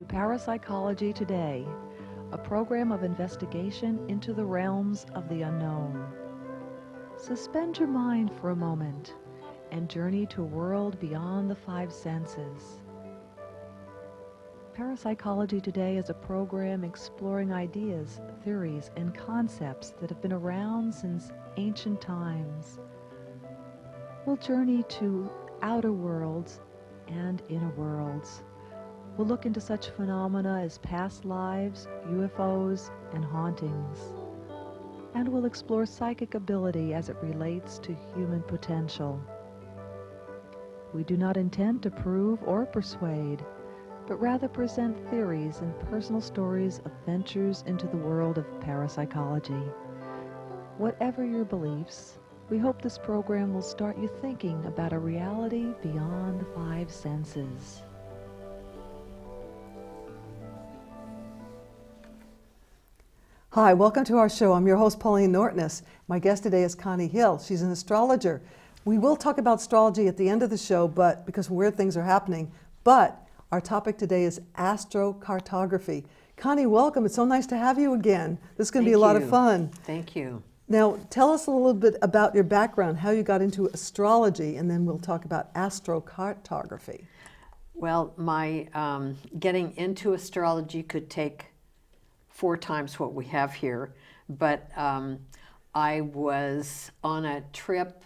Parapsychology Today, a program of investigation into the realms of the unknown. Suspend your mind for a moment and journey to a world beyond the five senses. Parapsychology Today is a program exploring ideas, theories, and concepts that have been around since ancient times. We'll journey to outer worlds and inner worlds. We'll look into such phenomena as past lives, UFOs, and hauntings. And we'll explore psychic ability as it relates to human potential. We do not intend to prove or persuade, but rather present theories and personal stories of ventures into the world of parapsychology. Whatever your beliefs, we hope this program will start you thinking about a reality beyond the five senses. Hi, welcome to our show. I'm your host, Pauline Nortness. My guest today is Connie Hill. She's an astrologer. We will talk about astrology at the end of the show, but because weird things are happening. But our topic today is astrocartography. Connie, welcome. It's so nice to have you again. This is going to be a lot of fun. Thank you. Now, tell us a little bit about your background, how you got into astrology, and then we'll talk about astrocartography. Well, my getting into astrology could take 4 times what we have here, but I was on a trip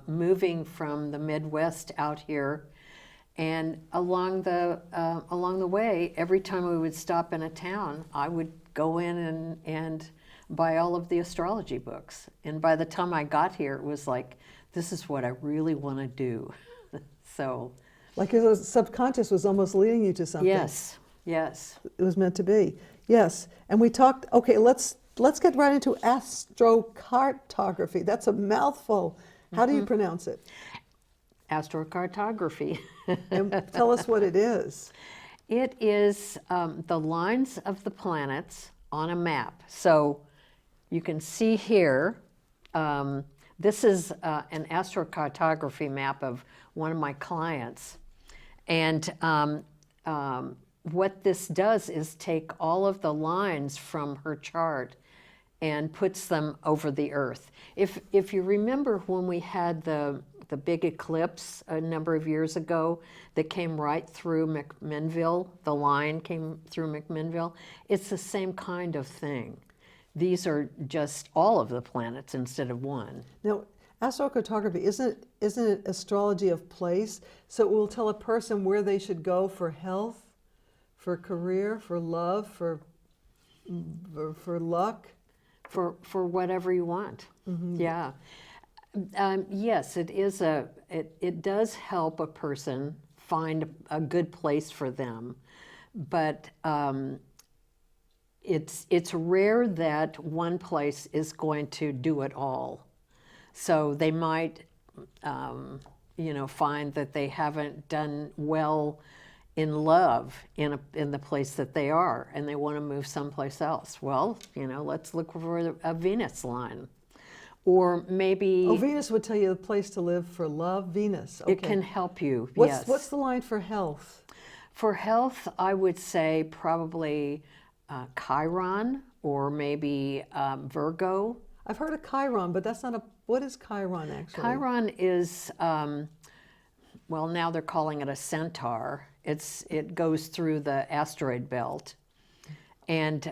moving from the Midwest out here, and along the way, every time we would stop in a town, I would go in and buy all of the astrology books. And by the time I got here, it was like, this is what I really want to do. So, like your subconscious was almost leading you to something. Yes. It was meant to be. Yes. And we talked, okay, let's get right into astrocartography. That's a mouthful. How do you pronounce it? Astrocartography. And tell us what it is. It is the lines of the planets on a map. So you can see here, this is an astrocartography map of one of my clients. And what this does is take all of the lines from her chart and puts them over the Earth. If you remember when we had the big eclipse a number of years ago that came right through McMinnville, the line came through McMinnville, it's the same kind of thing. These are just all of the planets instead of one. Now, astrocartography, isn't it astrology of place? So it will tell a person where they should go for health, for career, for love, for luck? For whatever you want. Mm-hmm. Yeah. Yes, it is it does help a person find a good place for them, but it's rare that one place is going to do it all. So they might find that they haven't done well in love in the place that they are, and they want to move someplace else. Well, let's look for a Venus line. Or maybe... Oh, Venus would tell you the place to live for love. Venus, okay. It can help you, yes. yes. What's the line for health? For health, I would say probably Chiron, or maybe Virgo. I've heard of Chiron, but that's not a... What is Chiron, actually? Chiron is, well, now they're calling it a centaur. It goes through the asteroid belt. And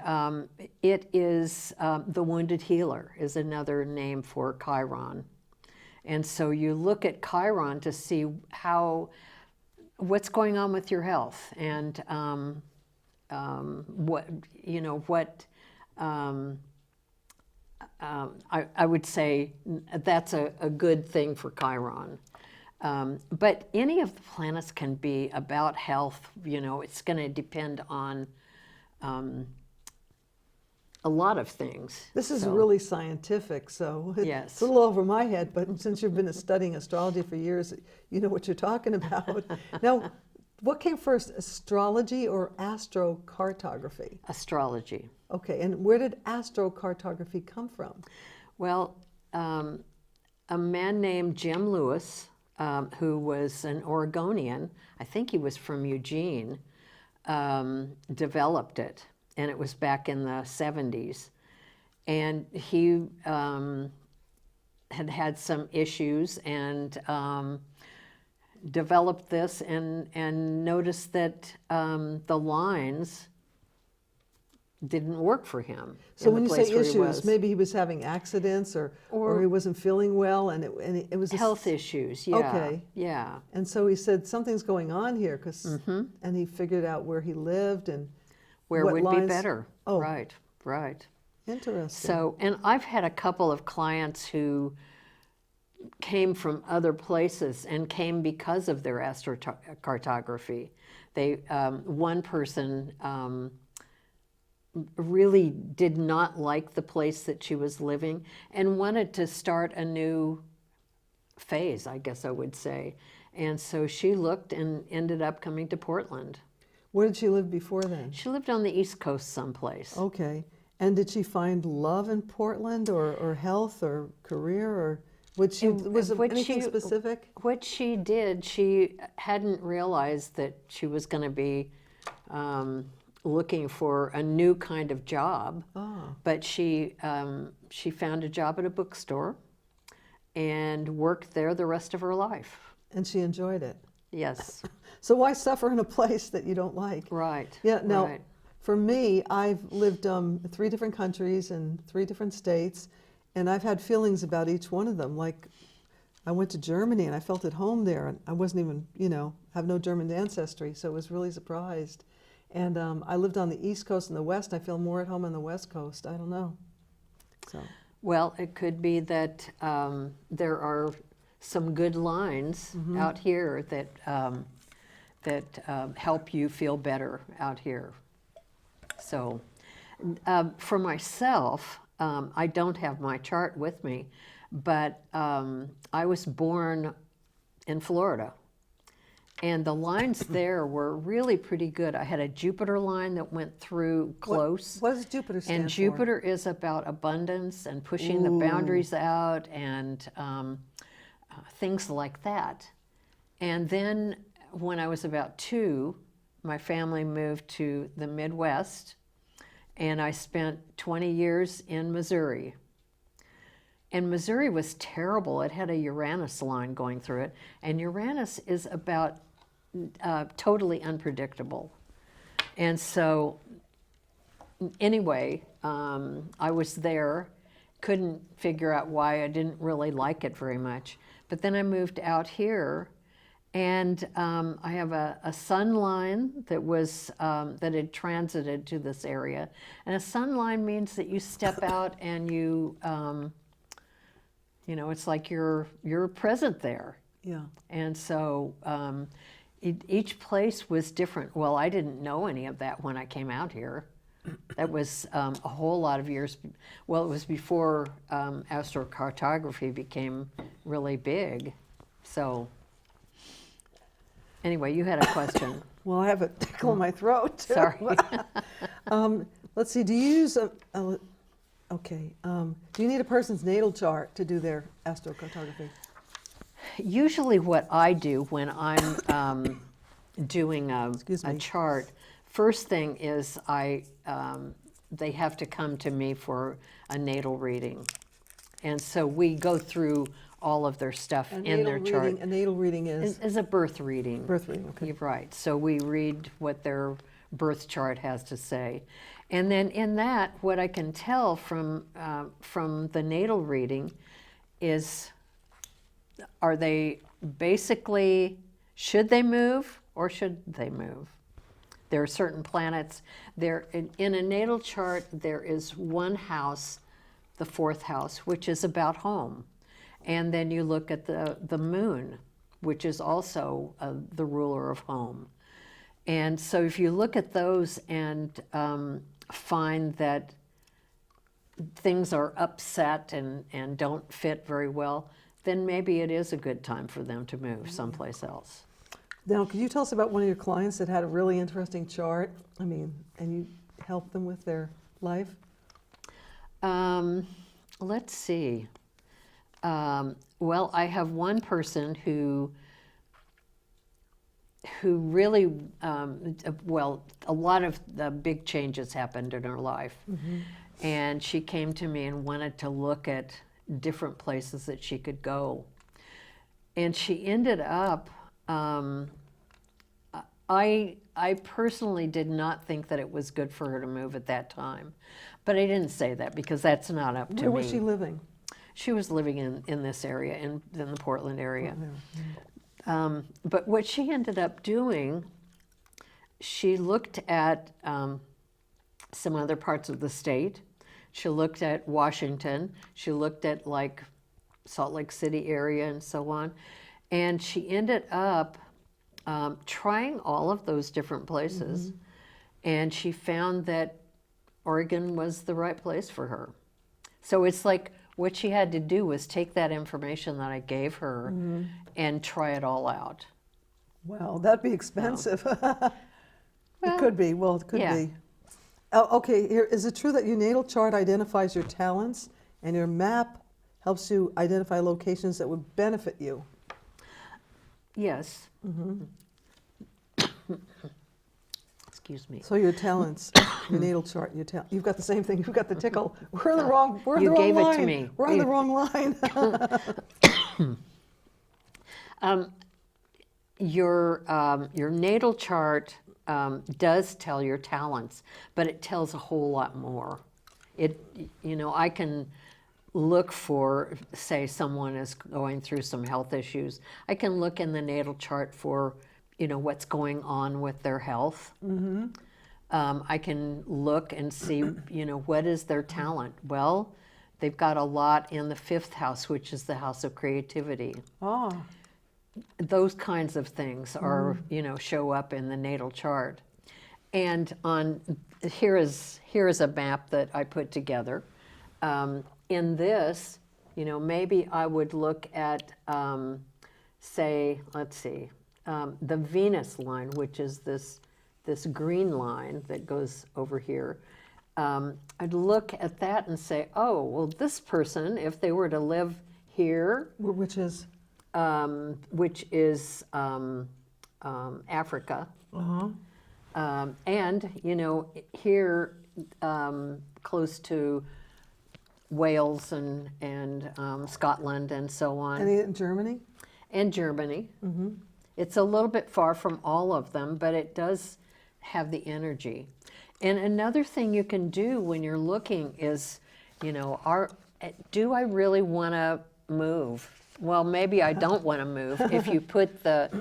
it is the wounded healer is another name for Chiron. And so you look at Chiron to see what's going on with your health, and I would say that's a good thing for Chiron. But any of the planets can be about health. It's going to depend on a lot of things. This is really scientific, so yes. It's a little over my head, but since you've been studying astrology for years, you know what you're talking about. Now, what came first, astrology or astrocartography? Astrology. Okay, and where did astrocartography come from? Well, a man named Jim Lewis, who was an Oregonian, I think he was from Eugene, developed it, and it was back in the 70s. And he had some issues and developed this and noticed that the lines didn't work for him. So in when the you say place where he issues, was. maybe he was having accidents or he wasn't feeling well, and it was Health issues, yeah. Okay. Yeah. And so he said something's going on here, Mm-hmm. and he figured out where he lived and Where what would lines. be better. Oh, Right, right. interesting. So, and I've had a couple of clients who came from other places and came because of their astrocartography. One person really did not like the place that she was living and wanted to start a new phase, I guess I would say. And so she looked and ended up coming to Portland. Where did she live before then? She lived on the East Coast someplace. Okay. And did she find love in Portland or health or career or was it anything specific? What she did, she hadn't realized that she was going to be looking for a new kind of job. Oh. But she found a job at a bookstore and worked there the rest of her life. And she enjoyed it. Yes. So why suffer in a place that you don't like? Right. Yeah. Now, right. for me, I've lived 3 different countries and 3 different states, and I've had feelings about each one of them. Like, I went to Germany and I felt at home there, and I wasn't even, have no German ancestry, so I was really surprised. And I lived on the East Coast and the West. I feel more at home on the West Coast. I don't know. So. Well, it could be that there are some good lines out here that help you feel better out here. So, for myself, I don't have my chart with me, but I was born in Florida. And the lines there were really pretty good. I had a Jupiter line that went through close. What does Jupiter stand for? And Jupiter is about abundance and pushing the boundaries out and things like that. And then when I was about 2, my family moved to the Midwest, and I spent 20 years in Missouri. And Missouri was terrible. It had a Uranus line going through it, and Uranus is about totally unpredictable. And so, anyway, I was there, couldn't figure out why. I didn't really like it very much. But then I moved out here, and I have a sun line that was that had transited to this area. And a sun line means that you step out and you, it's like you're present there. Yeah. And so each place was different. Well, I didn't know any of that when I came out here. That was a whole lot of years. Well, it was before astrocartography became really big. So anyway, you had a question. Well, I have a tickle in my throat. Sorry. Let's see. Do you use okay. Do you need a person's natal chart to do their astrocartography? Usually what I do when I'm doing a chart, first thing is they have to come to me for a natal reading. And so we go through all of their stuff in their chart. A natal reading is a birth reading. Birth reading, okay. You're right. So we read what their birth chart has to say. And then in that, what I can tell from the natal reading is, are they basically, should they move or should they move? There are certain planets. There in a natal chart, there is one house, the 4th house, which is about home. And then you look at the moon, which is also the ruler of home. And so if you look at those and find that things are upset and don't fit very well, then maybe it is a good time for them to move someplace else. Now, could you tell us about one of your clients that had a really interesting chart? And you helped them with their life? Let's see. Well, I have one person who who really, well, a lot of the big changes happened in her life. And she came to me and wanted to look at different places that she could go. And she ended up, I personally did not think that it was good for her to move at that time. But I didn't say that because that's not up to me. Where was she living? She was living in this area, in the Portland area. But what she ended up doing, she looked at some other parts of the state. She looked at Washington. She looked at like Salt Lake City area and so on. And she ended up trying all of those different places. And she found that Oregon was the right place for her. So it's like what she had to do was take that information that I gave her and try it all out. Well, that'd be expensive. It could be. Well, it could Yeah. be. Oh, okay, here, is it true that your natal chart identifies your talents and your map helps you identify locations that would benefit you? Yes. Excuse me. So your talents, your natal chart, you've got the same thing. You've got the tickle. We're in the wrong. We're in You the wrong gave line. it to me. We're on the wrong line. Your natal chart does tell your talents, but it tells a whole lot more. I can look for, say, someone is going through some health issues. I can look in the natal chart for, what's going on with their health. I can look and see, what is their talent? Well, they've got a lot in the 5th house, which is the house of creativity. Oh, Those kinds of things are, show up in the natal chart. And here is a map that I put together. In this, maybe I would look at, say, let's see, the Venus line, which is this green line that goes over here. I'd look at that and say, oh, well, this person, if they were to live here, which is? Africa. And, here close to Wales and Scotland and so on. Any in Germany? And Germany. It's a little bit far from all of them, but it does have the energy. And another thing you can do when you're looking is, do I really want to move? Well, maybe I don't want to move. If you put the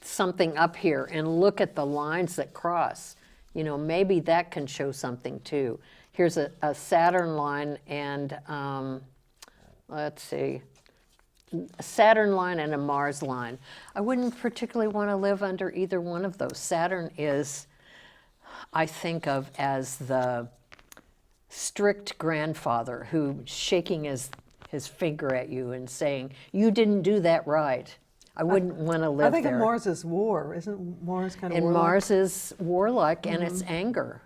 something up here and look at the lines that cross, maybe that can show something too. Here's a Saturn line and let's see, a Saturn line and a Mars line. I wouldn't particularly want to live under either one of those. Saturn is, I think of as the strict grandfather who's shaking his finger at you and saying, you didn't do that right. I wouldn't want to live there. I think of Mars as war. Isn't Mars kind of And warlike? Mars is warlike and it's anger.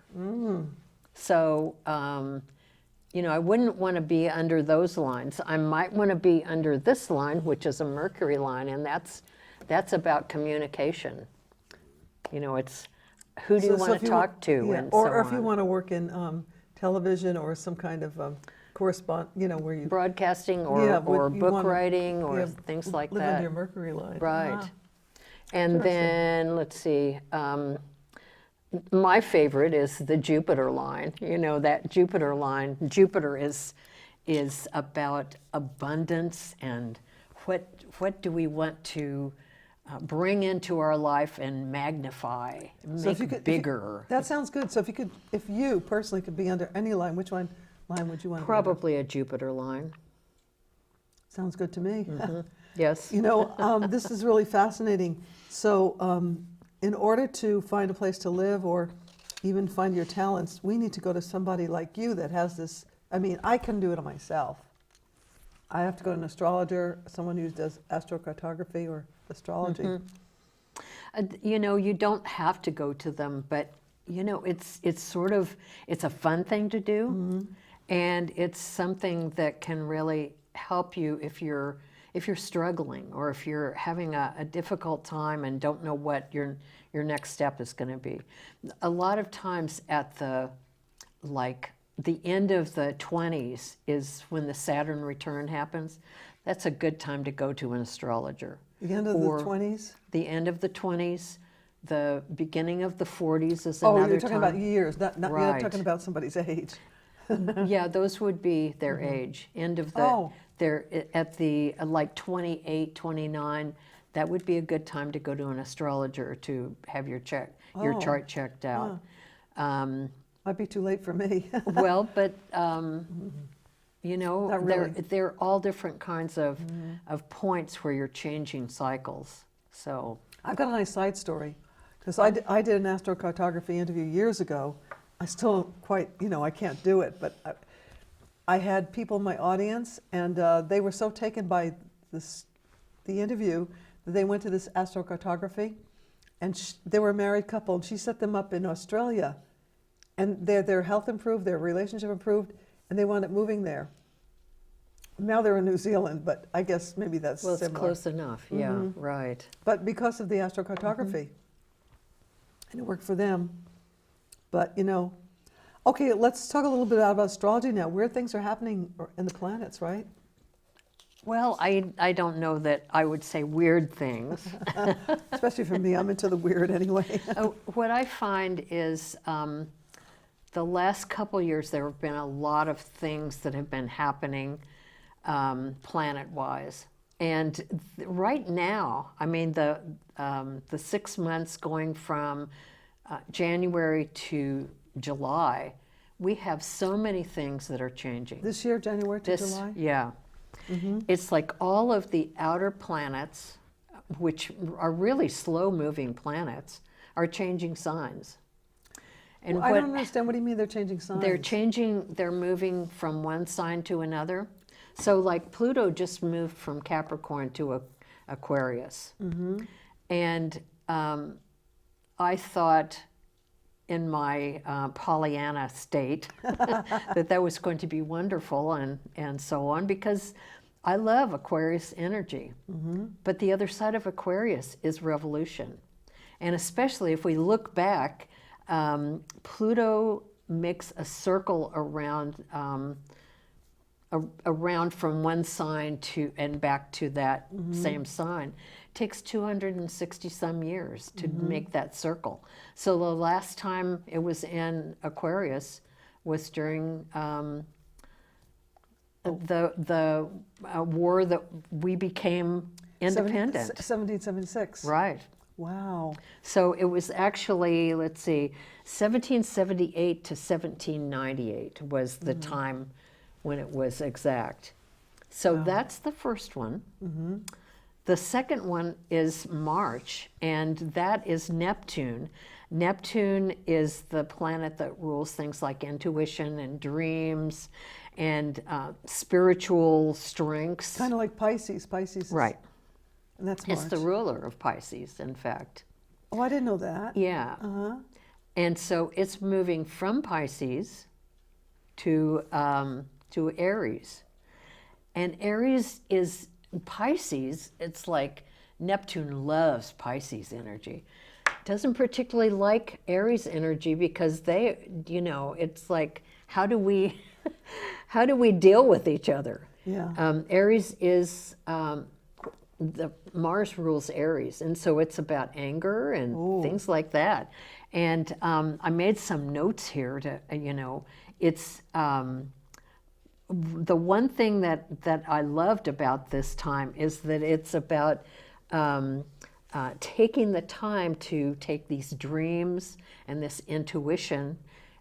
So, I wouldn't want to be under those lines. I might want to be under this line, which is a Mercury line, and that's about communication. It's who do you want to talk to, yeah, and or so if you on. want to work in television or some kind of correspond, where you Broadcasting or, Yeah, or you book wanna- writing or yeah, things like live that. under your Mercury line. Right. Ah. And Interesting. then, let's see, my favorite is the Jupiter line. That Jupiter line, Jupiter is about abundance and what do we want to bring into our life and magnify, make bigger. That sounds good. So if you personally could be under any line, which line would you want to be under? Probably a Jupiter line. Sounds good to me. Yes. This is really fascinating. So in order to find a place to live or even find your talents, we need to go to somebody like you that has this. I mean, I can do it myself. I have to go to an astrologer, someone who does astrocartography or astrology. You don't have to go to them, but it's a fun thing to do, and it's something that can really help you if you're if you're struggling, or if you're having a difficult time and don't know what your next step is going to be. A lot of times at the end of the 20s is when the Saturn return happens. That's a good time to go to an astrologer. The end of the 20s? The end of the 20s, the beginning of the 40s is Oh, another you're talking time. about years, not you're not Right. talking about somebody's age. Yeah, those would be their age. End of the, Oh. they're at the, like 28, 29, that would be a good time to go to an astrologer to have your Oh. chart checked out. Might be too late for me. Well, but you know, Not really. they're all different kinds of points where you're changing cycles. So I've got a nice side story, because I did an astrocartography interview years ago. I still don't quite, I can't do it, but I had people in my audience, and they were so taken by the interview that they went to this astrocartography, and they were a married couple, and she set them up in Australia, and their health improved, their relationship improved, and they wound up moving there. Now they're in New Zealand, but I guess maybe that's well, it's similar. close enough. Yeah, right. But because of the astrocartography, and it worked for them. But okay, let's talk a little bit about astrology now. Where things are happening in the planets, right? Well, I don't know that I would say weird things. Especially for me, I'm into the weird anyway. What I find is the last couple years there have been a lot of things that have been happening planet-wise. And right now, I mean, the 6 months going from January to July, we have so many things that are changing. This year, January to July? Yeah. It's like all of the outer planets, which are really slow-moving planets, are changing signs. And Well, I don't understand. What do you mean they're changing signs? they're moving from one sign to another. So like Pluto just moved from Capricorn to Aquarius. And I thought in my Pollyanna state that was going to be wonderful and so on, because I love Aquarius energy. But the other side of Aquarius is revolution. And especially if we look back, Pluto makes a circle around from one sign to and back to that same sign. It takes 260 some years to make that circle. So the last time it was in Aquarius was during the war that we became independent. 1776. Right. Wow. So it was actually, let's see, 1778 to 1798 was the time when it was exact. So that's the first one. The second one is March, and that is Neptune. Neptune is the planet that rules things like intuition and dreams and spiritual strengths. Kind of like Pisces. Pisces is, Right. and that's March. It's the ruler of Pisces, in fact. Oh, I didn't know that. Yeah. And so it's moving from Pisces to Aries. And Aries is Pisces. It's like Neptune loves Pisces energy. Doesn't particularly like Aries energy because it's like, how do we deal with each other? Yeah. Aries is Mars rules Aries, and so it's about anger and things like that. And I made some notes here to, it's the one thing that I loved about this time is that it's about taking the time to take these dreams and this intuition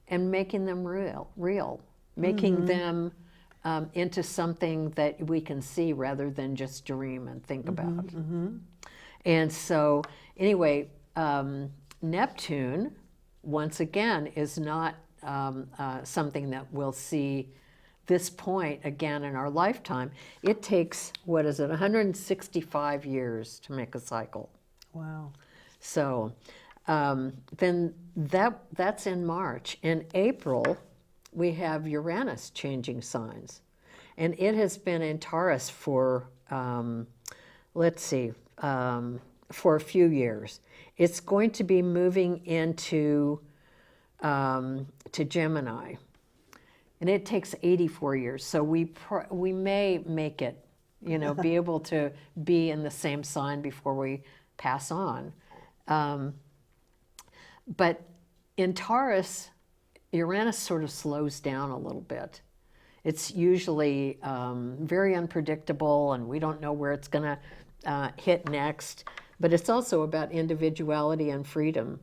and making them real, making them into something that we can see rather than just dream and think about. And so anyway, Neptune, once again, is not something that we'll see this point again in our lifetime. It takes, 165 years to make a cycle. Wow. So then that's in March. In April, we have Uranus changing signs. And it has been in Taurus for let's see, for a few years. It's going to be moving into to Gemini, and it takes 84 years. So we may make it, be able to be in the same sign before we pass on. But in Taurus, Uranus sort of slows down a little bit. It's usually very unpredictable, and we don't know where it's going to hit next. But it's also about individuality and freedom.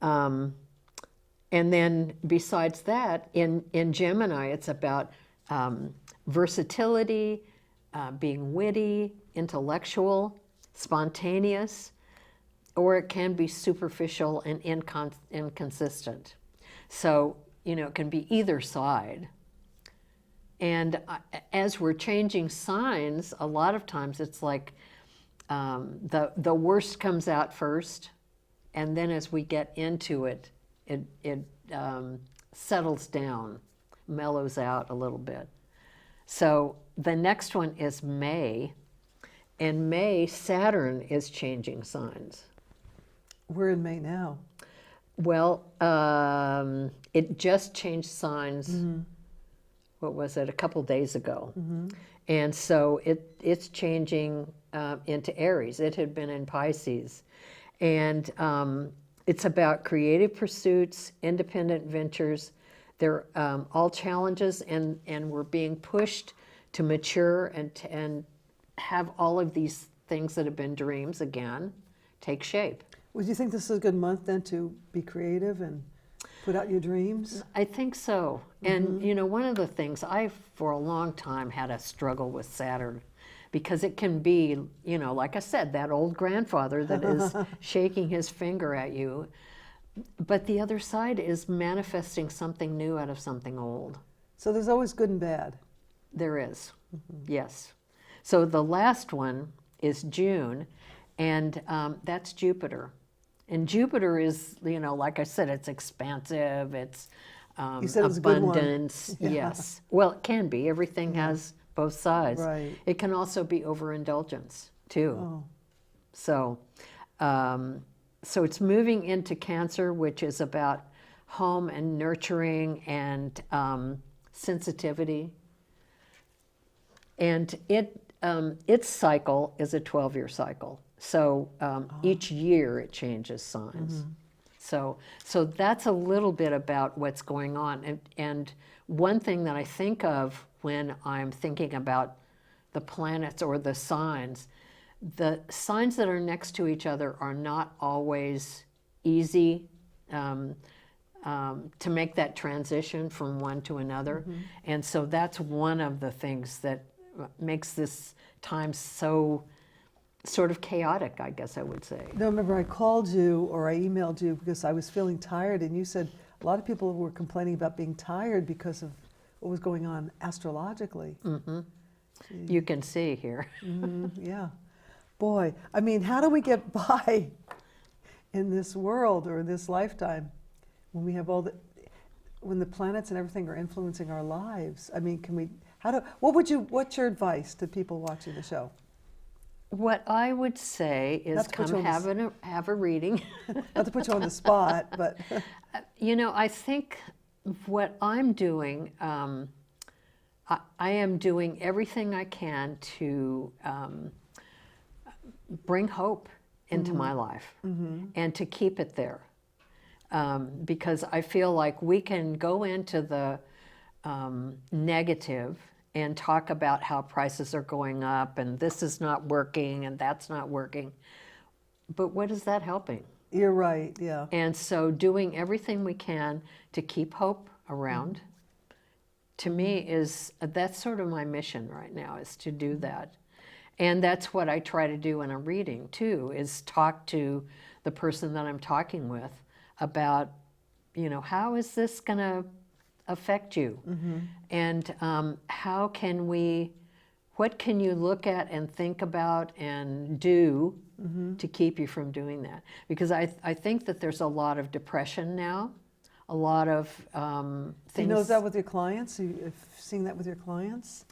And then besides that, in Gemini, it's about versatility, being witty, intellectual, spontaneous, or it can be superficial and inconsistent. So, it can be either side. And as we're changing signs, a lot of times it's like the worst comes out first, and then as we get into it, it settles down, mellows out a little bit. So the next one is May, and May, Saturn is changing signs. We're in May now. Well, it just changed signs, what was it, a couple days ago. And so it's changing into Aries. It had been in Pisces. And it's about creative pursuits, independent ventures. They're all challenges, and we're being pushed to mature and have all of these things that have been dreams again take shape. Would you think this is a good month then to be creative and put out your dreams? I think so. And one of the things I, for a long time, had a struggle with Saturn, because it can be, like I said, that old grandfather that is shaking his finger at you. But the other side is manifesting something new out of something old. So there's always good and bad. There is, yes. So the last one is June, and that's Jupiter. And Jupiter is, like I said, it's expansive, it's You said it was a good one. abundance. Yeah. Yes. Well, it can be. Everything has both sides. Right. It can also be overindulgence, too. Oh. So, so it's moving into Cancer, which is about home and nurturing and sensitivity. And its cycle is a 12-year cycle. So each year it changes signs. So that's a little bit about what's going on. And one thing that I think of when I'm thinking about the planets or the signs that are next to each other are not always easy to make that transition from one to another. And so that's one of the things that makes this time so sort of chaotic, I guess I would say. No, remember I called you or I emailed you because I was feeling tired, and you said a lot of people were complaining about being tired because of what was going on astrologically. You can see here. Yeah. Boy, I mean, how do we get by in this world or in this lifetime when we have when the planets and everything are influencing our lives? I mean, what's your advice to people watching the show? What I would say is come have a reading. Not to put you on the spot, but I think what I'm doing, I am doing everything I can to bring hope into my life and to keep it there. Because I feel like we can go into the negative and talk about how prices are going up and this is not working and that's not working. But what is that helping? you're right, yeah. And so doing everything we can to keep hope around, to me, that's sort of my mission right now, is to do that. And that's what I try to do in a reading too, is talk to the person that I'm talking with about, how is this going to affect you? And what can you look at and think about and do to keep you from doing that? Because I think that there's a lot of depression now, a lot of things. Do you know that with your clients? You've seen that with your clients?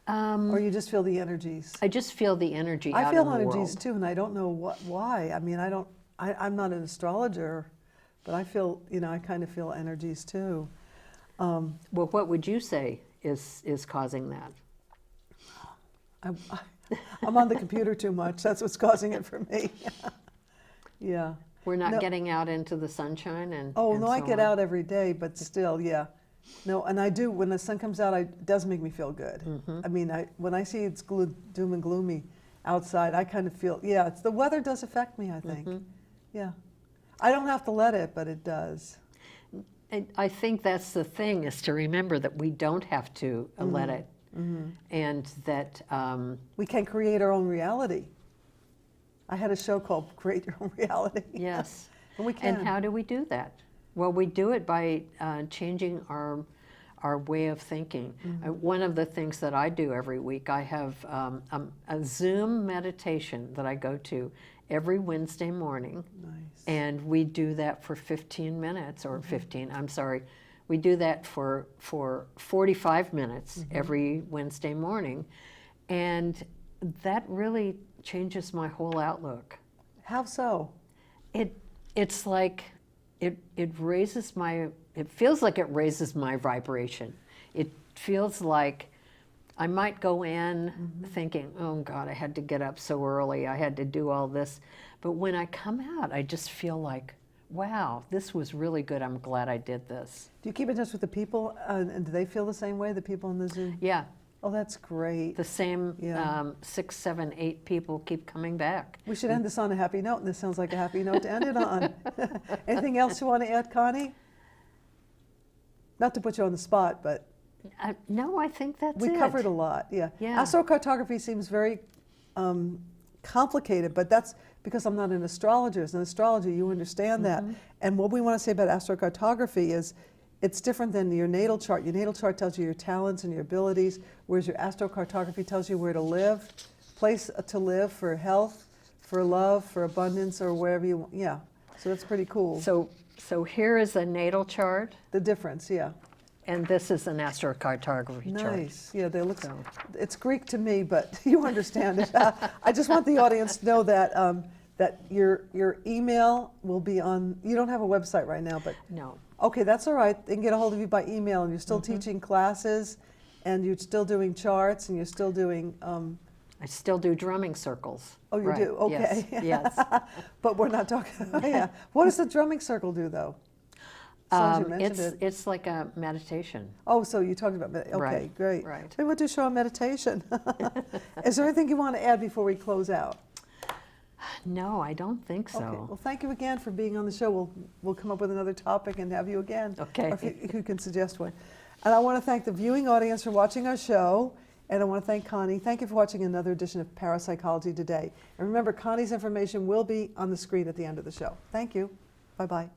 Or you just feel the energies? I just feel the energy I out feel in the energies world. too, and I don't know why. I mean, I'm not an astrologer, but I feel, I kind of feel energies too. Well, what would you say is causing that? I'm, I'm on the computer too much. That's what's causing it for me. Yeah. We're not No. getting out into the sunshine and Oh, and no, I so get on? out every day, but still, yeah. No, and I do, when the sun comes out, it does make me feel good. I mean, when I see it's doom and gloomy outside, I kind of feel, yeah, the weather does affect me, I think. Yeah. I don't have to let it, but it does. And I think that's the thing, is to remember that we don't have to let it, and that We can create our own reality. I had a show called Create Your Own Reality. yes. And we can. And how do we do that? Well, we do it by changing our way of thinking. One of the things that I do every week, I have a Zoom meditation that I go to every Wednesday morning. Nice. And we do that for 15 minutes, or 15, I'm sorry. We do that for 45 minutes every Wednesday morning. And that really changes my whole outlook. How so? It's like, it raises my, it feels like it raises my vibration. It feels like I might go in thinking, oh God, I had to get up so early, I had to do all this. But when I come out, I just feel like, wow, this was really good, I'm glad I did this. Do you keep in touch with the people, and do they feel the same way, the people in the Zoom? Yeah, Oh, that's great. the same Yeah. 6, 7, 8 people keep coming back. We should end this on a happy note, and this sounds like a happy note to end it on. Anything else you want to add, Connie? Not to put you on the spot, but No, I think that's we it. covered a lot, yeah. Yeah. Astrocartography seems very complicated, but that's because I'm not an astrologer. As an astrologer, you understand that. And what we want to say about astrocartography is it's different than your natal chart. Your natal chart tells you your talents and your abilities, whereas your astrocartography tells you where to live, place to live for health, for love, for abundance, or wherever you want. Yeah, so that's pretty cool. So here is a natal chart, The difference, yeah. and this is an astrocartography chart. Nice. Yeah, they look. So- It's Greek to me, but you understand it. I just want the audience to know that that your email will be on. You don't have a website right now, but No. okay, that's all right. They can get a hold of you by email, and you're still teaching classes, and you're still doing charts, and you're still doing. I still do drumming circles. Oh, you Right, do? Okay. Yes, yes. But we're not talking. Yeah. What does the drumming circle do, though? As long as you mentioned it. It's like a meditation. Oh, so you talked about okay, Right, great. right. Maybe we'll do a show on meditation. Is there anything you want to add before we close out? No, I don't think so. Okay. Well, thank you again for being on the show. We'll come up with another topic and have you again. Okay. Or if you can suggest one. And I want to thank the viewing audience for watching our show. And I want to thank Connie. Thank you for watching another edition of Parapsychology Today. And remember, Connie's information will be on the screen at the end of the show. Thank you. Bye-bye.